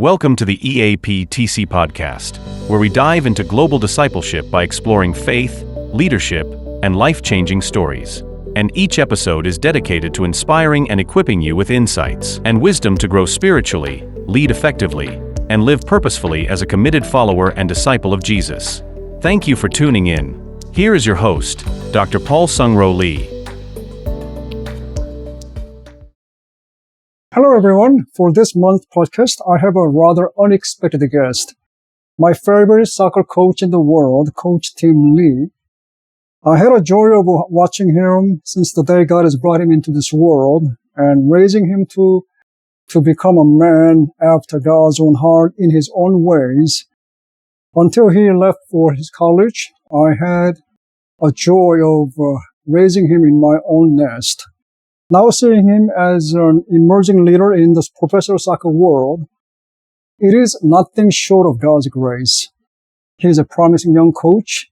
Welcome to the EAPTC Podcast, where we dive into global discipleship by exploring faith, leadership, and life-changing stories. And each episode is dedicated to inspiring and equipping you with insights and wisdom to grow spiritually, lead effectively, and live purposefully as a committed follower and disciple of Jesus. Thank you for tuning in. Here is your host, Dr. Paul Sung-Ro Lee. Hello everyone. For this month's podcast, I have a rather unexpected guest. My favorite soccer coach in the world, Coach Tim Lee. I had a joy of watching him since the day God has brought him into this world and raising him to become a man after God's own heart in his own ways. Until he left for his college, I had a joy of raising him in my own nest. Now seeing him as an emerging leader in the professional soccer world, it is nothing short of God's grace. He is a promising young coach,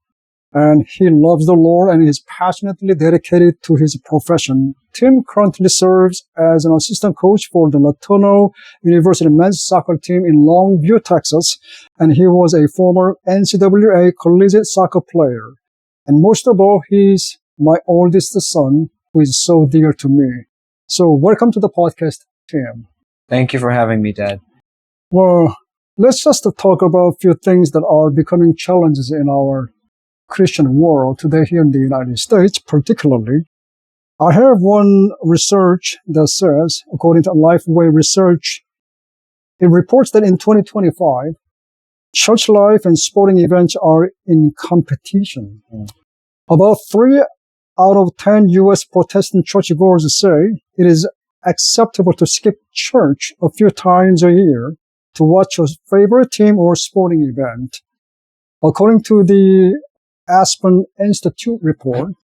and he loves the Lord and is passionately dedicated to his profession. Tim currently serves as an assistant coach for the Letourneau University men's soccer team in Longview, Texas, and he was a former NCAA collegiate soccer player. And most of all, he's my oldest son, who is so dear to me. So welcome to the podcast, Tim. Thank you for having me, Dad. Well, let's just talk about a few things that are becoming challenges in our Christian world today here in the United States, particularly. I have one research that says, according to Lifeway Research, it reports that in 2025, church life and sporting events are in competition. About 3 out of 10 U.S. Protestant churchgoers say it is acceptable to skip church a few times a year to watch a favorite team or sporting event. According to the Aspen Institute report,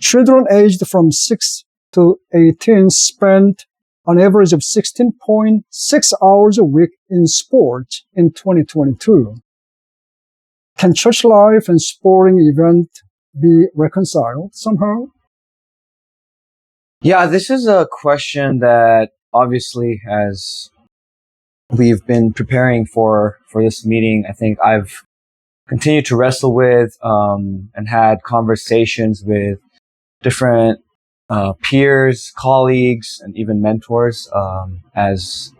children aged from 6 to 18 spent an average of 16.6 hours a week in sports in 2022. Can church life and sporting event be reconciled somehow? Yeah, this is a question that obviously, as we've been preparing for this meeting, I think I've continued to wrestle with and had conversations with different peers, colleagues, and even mentors as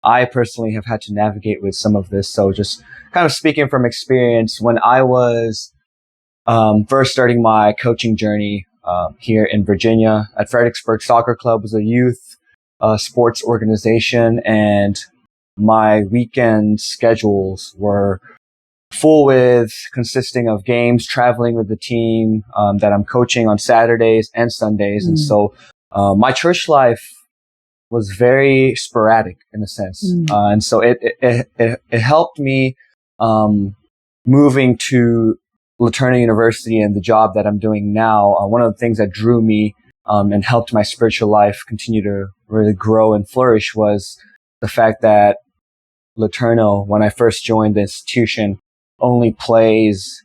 I personally have had to navigate with some of this. So just kind of speaking from experience, when I was first starting my coaching journey here in Virginia at Fredericksburg Soccer Club, was a youth sports organization, and my weekend schedules were full with consisting of games, traveling with the team that I'm coaching on Saturdays and Sundays. And so my church life was very sporadic in a sense. And so it helped me moving to Letourneau University and the job that I'm doing now. One of the things that drew me and helped my spiritual life continue to really grow and flourish was the fact that Letourneau, when I first joined the institution, only plays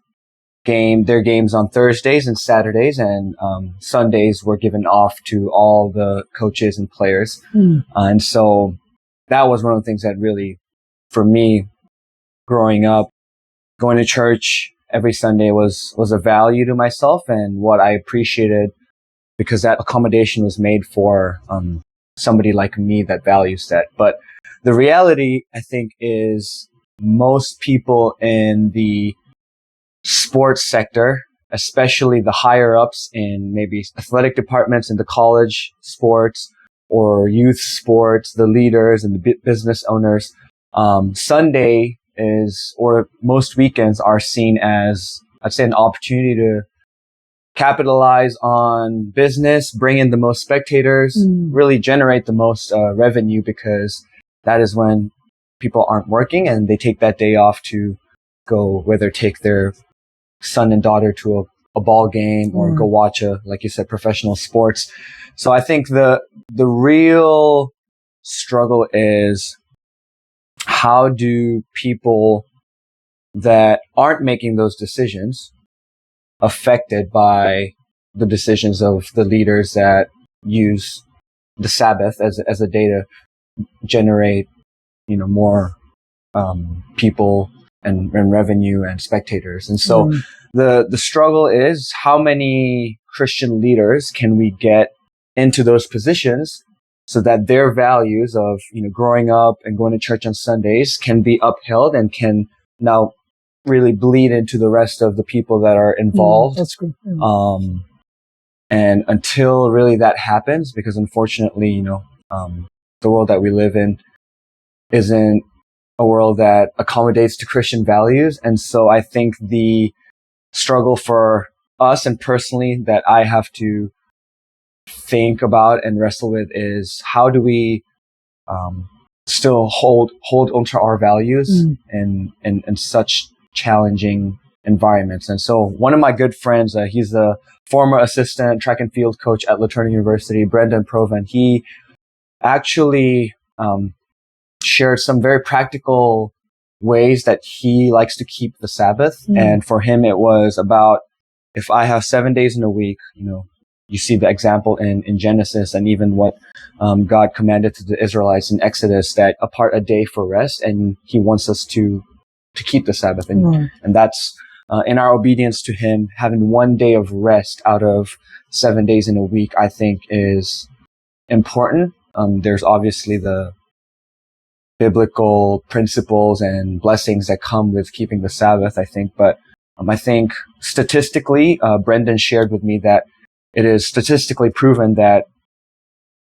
their games on Thursdays and Saturdays, and Sundays were given off to all the coaches and players. And so that was one of the things that really, for me, growing up, going to church every Sunday was a value to myself and what I appreciated, because that accommodation was made for somebody like me that values that. But the reality, I think, is most people in the sports sector, especially the higher ups in maybe athletic departments in the college sports or youth sports, the leaders and the business owners, Sunday or most weekends are seen as, I'd say, an opportunity to capitalize on business, bring in the most spectators, really generate the most revenue, because that is when people aren't working and they take that day off to go, whether take their son and daughter to a ball game or go watch like you said, professional sports. So I think the real struggle is, how do people that aren't making those decisions, affected by the decisions of the leaders that use the Sabbath as a day to generate more people and revenue and spectators. And so the struggle is, how many Christian leaders can we get into those positions so that their values of, growing up and going to church on Sundays can be upheld and can now really bleed into the rest of the people that are involved. That's good. And until really that happens, because unfortunately, the world that we live in isn't a world that accommodates to Christian values. And so I think the struggle for us, and personally that I have to think about and wrestle with, is how do we still hold onto our values in such challenging environments. And so one of my good friends, he's the former assistant track and field coach at LaTourneau University, Brendan Provan. He actually shared some very practical ways that he likes to keep the Sabbath. And for him, it was about, if I have 7 days in a week, you see the example in Genesis, and even what God commanded to the Israelites in Exodus, that apart a day for rest, and he wants us to keep the Sabbath. And that's in our obedience to him, having 1 day of rest out of 7 days in a week, I think is important. There's obviously the biblical principles and blessings that come with keeping the Sabbath, I think. But I think statistically, Brendan shared with me that it is statistically proven that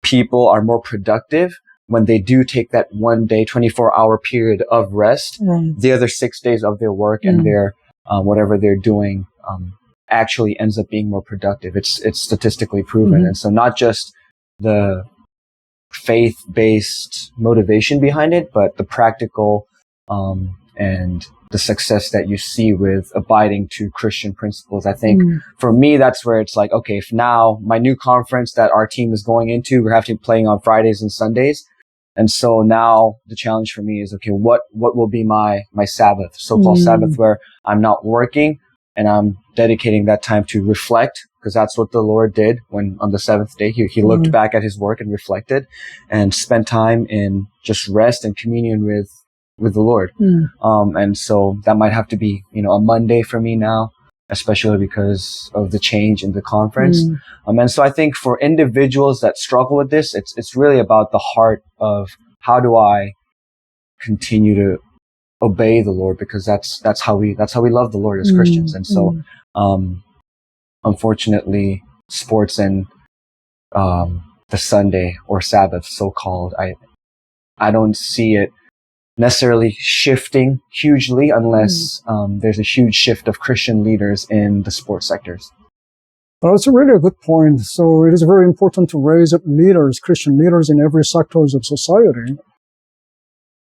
people are more productive when they do take that 1 day, 24-hour period of rest. The other 6 days of their work and their whatever they're doing actually ends up being more productive. It's statistically proven. And so not just the faith-based motivation behind it, but the practical and the success that you see with abiding to Christian principles. I think for me, that's where it's like, okay, if now my new conference that our team is going into, we're having to be playing on Fridays and Sundays. And so now the challenge for me is, okay, what will be my Sabbath, so-called Sabbath, where I'm not working and I'm dedicating that time to reflect, because that's what the Lord did when on the seventh day, he looked back at his work and reflected and spent time in just rest and communion with the Lord. And so that might have to be, a Monday for me now, especially because of the change in the conference. And so I think for individuals that struggle with this, it's really about the heart of, how do I continue to obey the Lord? Because that's how we love the Lord as Christians. And so, unfortunately, sports and the Sunday or Sabbath, so-called, I don't see it necessarily shifting hugely unless there's a huge shift of Christian leaders in the sports sectors. Well, it's really a good point. So it is very important to raise up leaders, Christian leaders in every sectors of society.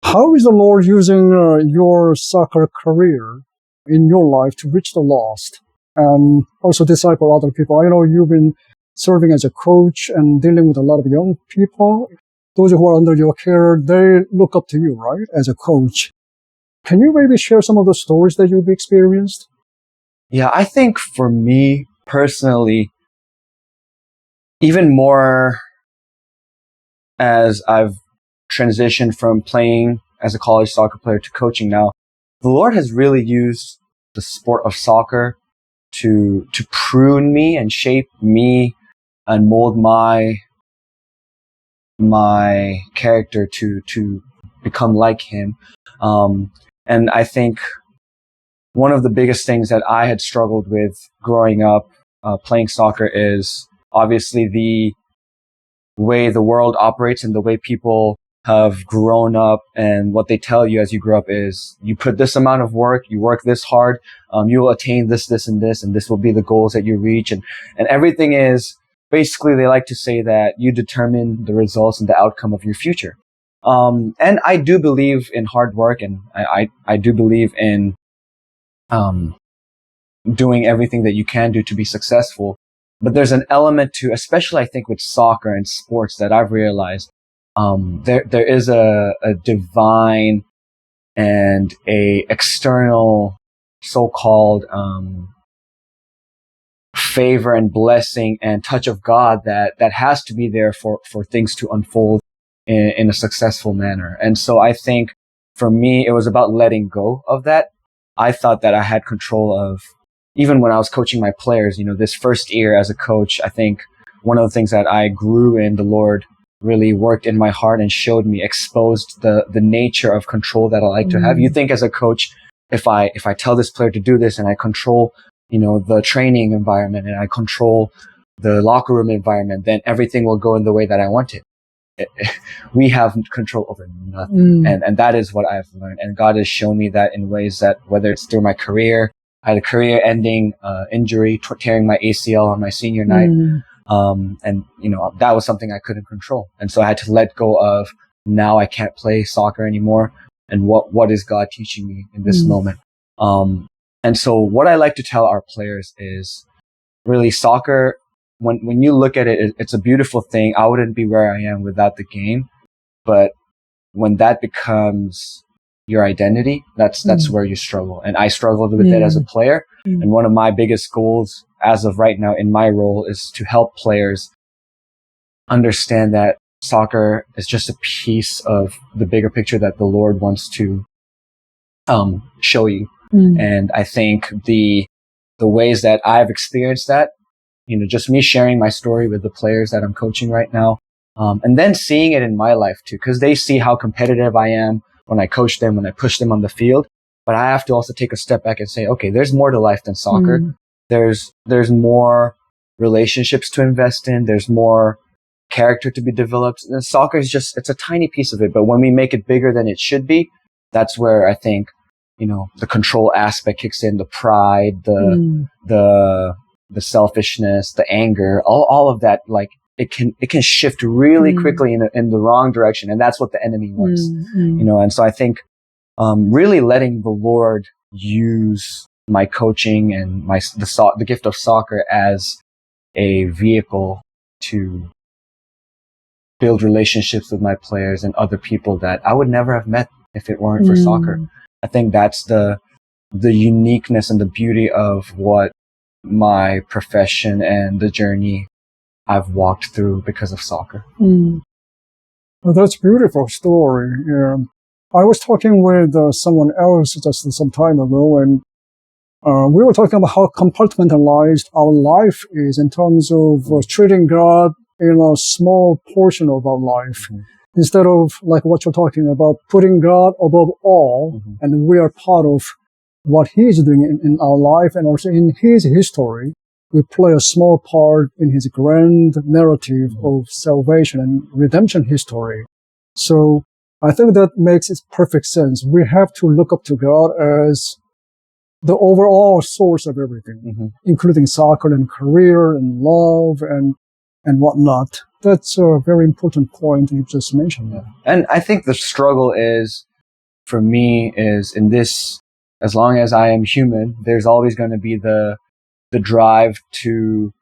How is the Lord using your soccer career in your life to reach the lost and also disciple other people? I know you've been serving as a coach and dealing with a lot of young people. Those who are under your care, they look up to you, right, as a coach. Can you maybe share some of the stories that you've experienced? Yeah, I think for me personally, even more as I've transitioned from playing as a college soccer player to coaching now, the Lord has really used the sport of soccer to prune me and shape me and mold my character to become like him. And I think one of the biggest things that I had struggled with growing up playing soccer is obviously the way the world operates and the way people have grown up, and what they tell you as you grow up is, you put this amount of work, you work this hard, you will attain this, and this will be the goals that you reach. And everything is, basically, they like to say that you determine the results and the outcome of your future. And I do believe in hard work, and I do believe in doing everything that you can do to be successful. But there's an element to, especially I think with soccer and sports, that I've realized there is a divine and a external so-called favor and blessing and touch of God that has to be there for things to unfold in a successful manner. And so I think for me, it was about letting go of that. I thought that I had control of, even when I was coaching my players, this first year as a coach, I think one of the things that I grew in, the Lord really worked in my heart and showed me, exposed the nature of control that I like to have. You think as a coach, if I tell this player to do this and I control, the training environment and I control the locker room environment, then everything will go in the way that I want it. We have control over nothing. And that is what I've learned. And God has shown me that in ways that, whether it's through my career, I had a career ending injury, tearing my ACL on my senior night. And that was something I couldn't control. And so I had to let go of, now I can't play soccer anymore. And what is God teaching me in this moment? And so what I like to tell our players is, really, soccer, when you look at it, it's a beautiful thing. I wouldn't be where I am without the game. But when that becomes your identity, that's where you struggle. And I struggled with it as a player. And one of my biggest goals as of right now in my role is to help players understand that soccer is just a piece of the bigger picture that the Lord wants to show you. And I think the ways that I've experienced that, just me sharing my story with the players that I'm coaching right now, and then seeing it in my life too, because they see how competitive I am when I coach them, when I push them on the field. But I have to also take a step back and say, okay, there's more to life than soccer. There's more relationships to invest in. There's more character to be developed. And soccer is it's a tiny piece of it. But when we make it bigger than it should be, that's where I think, the control aspect kicks in, the pride, the selfishness, the anger, all of that. Like, it can shift really quickly in the wrong direction. And that's what the enemy wants, and so I think, really letting the Lord use my coaching and the gift of soccer as a vehicle to build relationships with my players and other people that I would never have met if it weren't for soccer. I think that's the uniqueness and the beauty of what my profession and the journey I've walked through because of soccer. Well, that's a beautiful story. I was talking with someone else just some time ago, and we were talking about how compartmentalized our life is in terms of treating God in a small portion of our life. Instead of, like what you're talking about, putting God above all, and we are part of what He's doing in our life and also in His history. We play a small part in His grand narrative of salvation and redemption history. So I think that makes perfect sense. We have to look up to God as the overall source of everything, including soccer and career and love and whatnot. That's a very important point you just mentioned. And I think the struggle for me is in this, as long as I am human, there's always going to be the drive to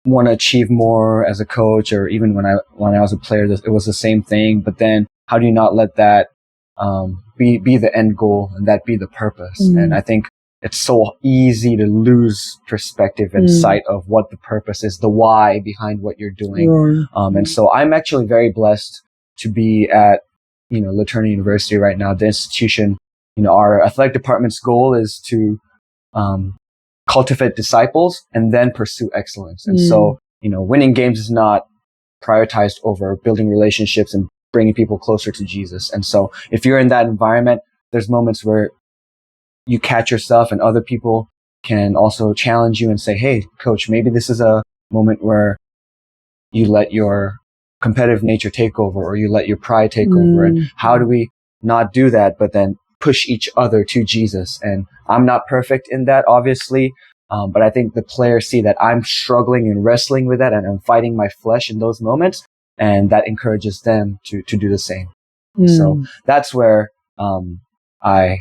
want to achieve more as a coach, or even when I was a player, it was the same thing. But then how do you not let that be the end goal and that be the purpose? And I think it's so easy to lose perspective and sight of what the purpose is, the why behind what you're doing. And so I'm actually very blessed to be at, LaTerna University right now. The institution, our athletic department's goal is to cultivate disciples and then pursue excellence. And so, winning games is not prioritized over building relationships and bringing people closer to Jesus. And so if you're in that environment, there's moments where you catch yourself and other people can also challenge you and say, hey, coach, maybe this is a moment where you let your competitive nature take over, or you let your pride take over. And how do we not do that, but then push each other to Jesus? And I'm not perfect in that, obviously. But I think the players see that I'm struggling and wrestling with that, and I'm fighting my flesh in those moments. And that encourages them to do the same. So that's where, I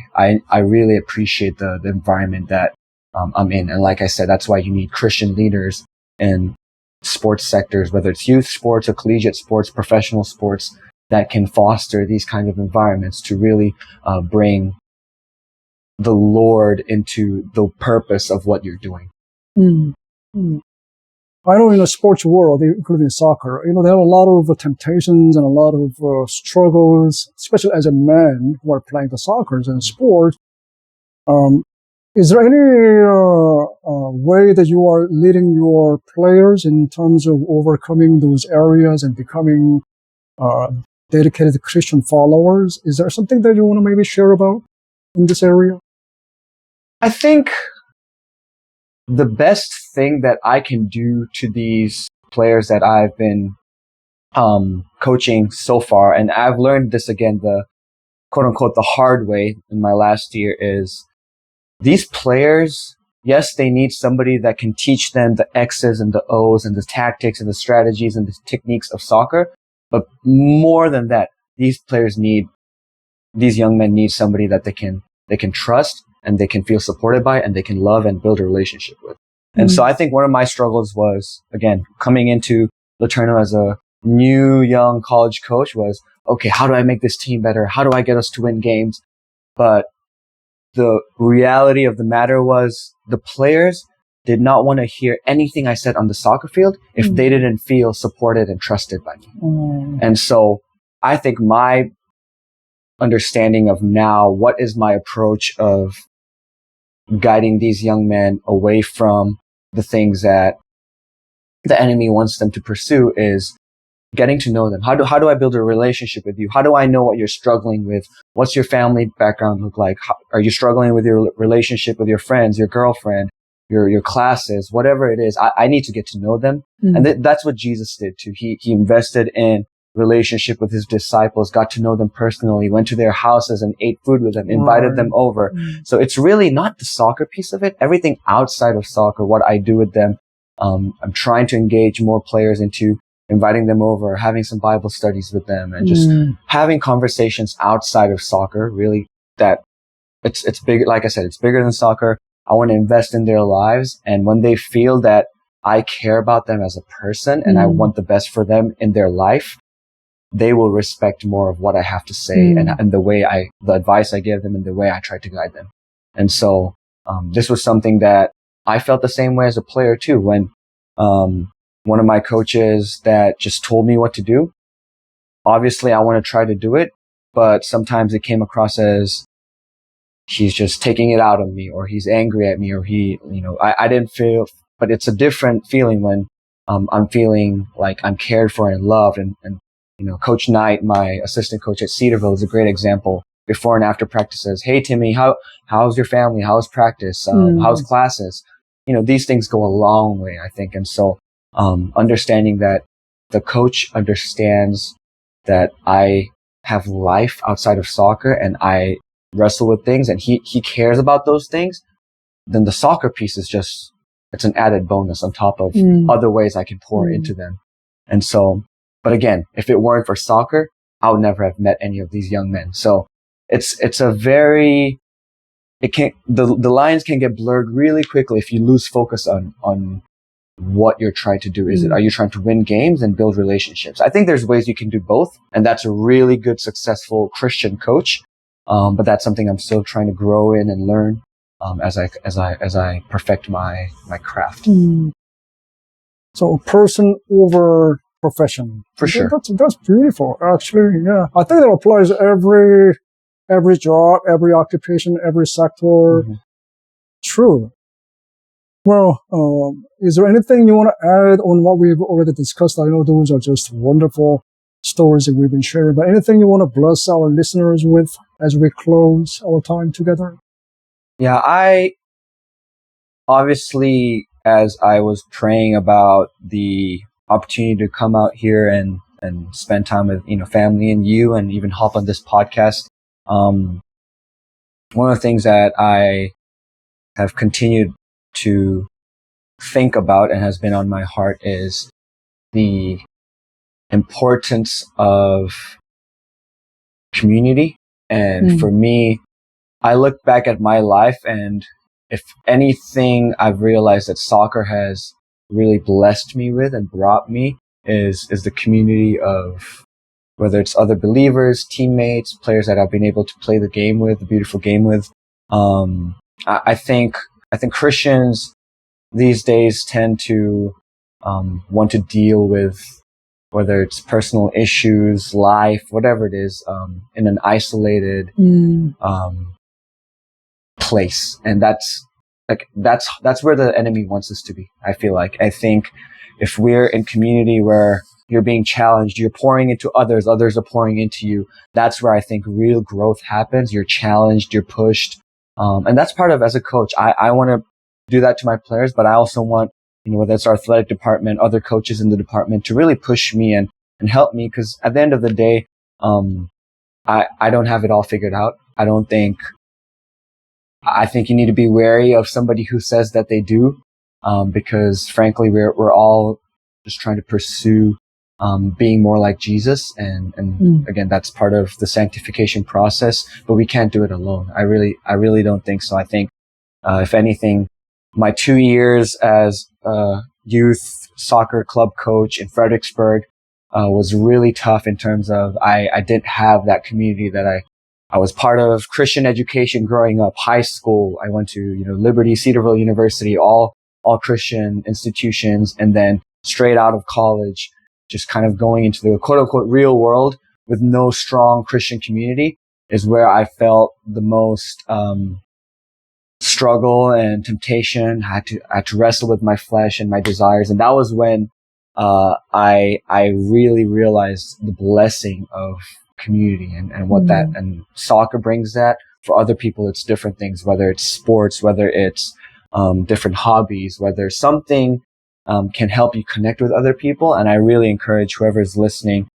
really appreciate the environment that I'm in. And like I said, that's why you need Christian leaders in sports sectors, whether it's youth sports or collegiate sports, professional sports, that can foster these kind of environments to really bring the Lord into the purpose of what you're doing. I know in the sports world, including soccer, there are a lot of temptations and a lot of struggles, especially as a man who are playing the soccer and sport. Is there any way that you are leading your players in terms of overcoming those areas and becoming dedicated Christian followers? Is there something that you want to maybe share about in this area? I think the best thing that I can do to these players that I've been coaching so far, and I've learned this again, the quote unquote, the hard way in my last year, is these players, yes, they need somebody that can teach them the X's and the O's and the tactics and the strategies and the techniques of soccer. But more than that, these young men need somebody that they can trust and they can feel supported by and they can love and build a relationship with. And so I think one of my struggles was, again, coming into LeTourneau as a new young college coach was, okay, how do I make this team better? How do I get us to win games? But the reality of the matter was the players did not want to hear anything I said on the soccer field if they didn't feel supported and trusted by me. And so I think my understanding of now, what is my approach of guiding these young men away from the things that the enemy wants them to pursue, is getting to know them. How do I build a relationship with you? How do I know what you're struggling with? What's your family background look like? Are you struggling with your relationship with your friends, your girlfriend, your classes, whatever it is? I need to get to know them. And that's what Jesus did too. He invested in relationship with his disciples, got to know them personally, went to their houses and ate food with them, invited them over. So it's really not the soccer piece of it. Everything outside of soccer, what I do with them, I'm trying to engage more players into inviting them over, having some Bible studies with them, and just having conversations outside of soccer. Really, that it's big. Like I said, it's bigger than soccer. I want to invest in their lives, and when they feel that I care about them as a person and I want the best for them in their life, they will respect more of what I have to say and the advice I give them and the way I try to guide them. And so, this was something that I felt the same way as a player too. When, one of my coaches that just told me what to do, obviously I want to try to do it, but sometimes it came across as he's just taking it out on me, or he's angry at me, or I didn't feel, but it's a different feeling when, I'm feeling like I'm cared for and loved. And Coach Knight, my assistant coach at Cedarville, is a great example. Before and after practices, hey Timmy, how's your family? How's practice? How's classes? These things go a long way, I think. And so, understanding that the coach understands that I have life outside of soccer and I wrestle with things and he cares about those things, then the soccer piece is just, it's an added bonus on top of other ways I can pour into them. And so, but again, if it weren't for soccer, I would never have met any of these young men. So it's a very, the lines can get blurred really quickly if you lose focus on what you're trying to do. Are you trying to win games and build relationships? I think there's ways you can do both. And that's a really good, successful Christian coach. But that's something I'm still trying to grow in and learn, as I perfect my craft. So person over profession. For sure. That's beautiful. Actually, yeah. I think that applies to every job, every occupation, every sector. True. Well, is there anything you want to add on what we've already discussed? I know those are just wonderful stories that we've been sharing, but anything you want to bless our listeners with as we close our time together? Yeah, I obviously, as I was praying about the opportunity to come out here and spend time with, family and you, and even hop on this podcast, one of the things that I have continued to think about and has been on my heart is the importance of community. And for me, I look back at my life, and if anything I've realized that soccer has really blessed me with and brought me is the community of, whether it's other believers, teammates, players that I've been able to play the game with, the beautiful game with. I think Christians these days tend to want to deal with whether it's personal issues, life, whatever it is, in an isolated place. And that's where the enemy wants us to be. I feel like, I think if we're in community where you're being challenged, you're pouring into others, others are pouring into you, that's where I think real growth happens. You're challenged, you're pushed. And that's part of, as a coach, I want to do that to my players, but I also want, whether it's our athletic department, other coaches in the department, to really push me and help me. Because at the end of the day, I don't have it all figured out. I think you need to be wary of somebody who says that they do, because frankly, we're all just trying to pursue being more like Jesus, and again, that's part of the sanctification process. But we can't do it alone. I really don't think so. I think, if anything, my 2 years as a youth soccer club coach in Fredericksburg was really tough in terms of I didn't have that community that I was part of. Christian education growing up, high school, I went to Liberty, Cedarville University, all Christian institutions, and then straight out of college, just kind of going into the quote unquote real world with no strong Christian community is where I felt the most struggle and temptation. I had to wrestle with my flesh and my desires, and that was when I really realized the blessing of community and what that, and soccer brings that. For other people, it's different things, whether it's sports, whether it's different hobbies, whether something can help you connect with other people. And I really encourage whoever's listening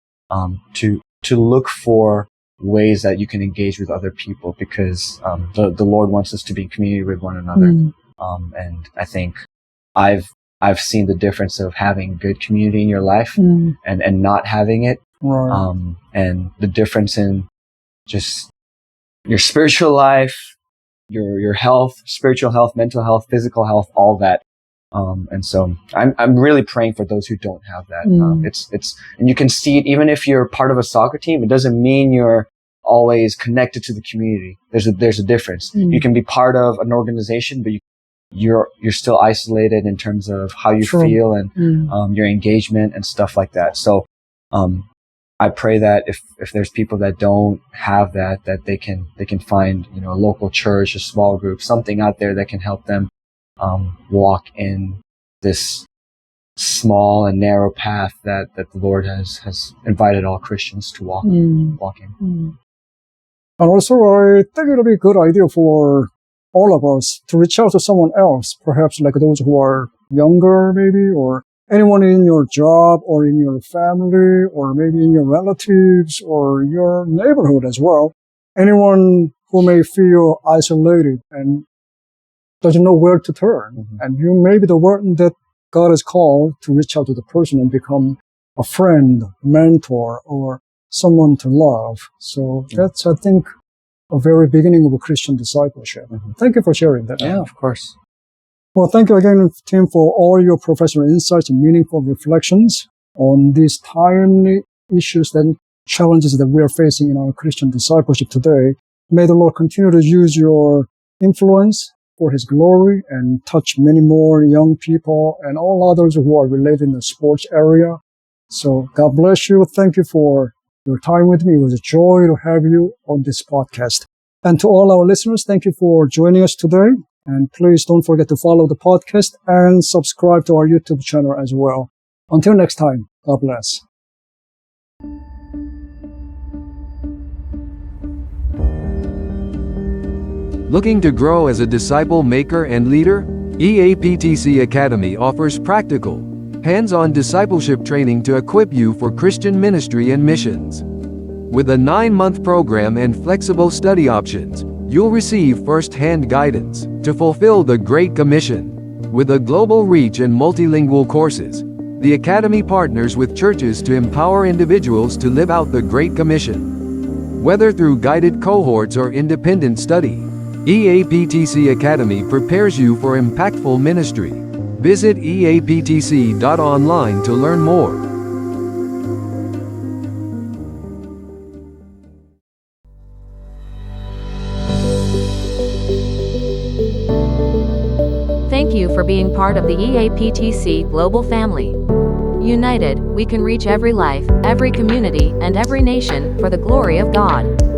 to look for ways that you can engage with other people, because the Lord wants us to be in community with one another. And I think I've seen the difference of having good community in your life and not having it. Right. And the difference in just your spiritual life, your health, spiritual health, mental health, physical health, all that. And so I'm really praying for those who don't have that. And you can see it even if you're part of a soccer team. It doesn't mean you're always connected to the community. There's a difference. You can be part of an organization, but you're still isolated in terms of how you feel and your engagement and stuff like that. So I pray that if there's people that don't have that they can find a local church, a small group, something out there that can help them walk in this small and narrow path that the Lord has invited all Christians to walk in. And also, I think it'll be a good idea for all of us to reach out to someone else, perhaps like those who are younger maybe, or anyone in your job or in your family or maybe in your relatives or your neighborhood as well. Anyone who may feel isolated and doesn't know where to turn. And you may be the one that God has called to reach out to the person and become a friend, mentor, or someone to love. So that's, I think, a very beginning of a Christian discipleship. Thank you for sharing that. Yeah, of course. Well, thank you again, Tim, for all your professional insights and meaningful reflections on these timely issues and challenges that we are facing in our Christian discipleship today. May the Lord continue to use your influence for His glory and touch many more young people and all others who are related in the sports area. So God bless you. Thank you for your time with me. It was a joy to have you on this podcast. And to all our listeners, thank you for joining us today. And please don't forget to follow the podcast and subscribe to our YouTube channel as well. Until next time, God bless. Looking to grow as a disciple maker and leader? EAPTC Academy offers practical, hands-on discipleship training to equip you for Christian ministry and missions. With a 9-month program and flexible study options, you'll receive first-hand guidance to fulfill the Great Commission. With a global reach and multilingual courses, the Academy partners with churches to empower individuals to live out the Great Commission. Whether through guided cohorts or independent study, EAPTC Academy prepares you for impactful ministry. Visit eaptc.online to learn more. Thank you you for being part of the EAPTC global family. United, we can reach every life, every community, and every nation for the glory of God.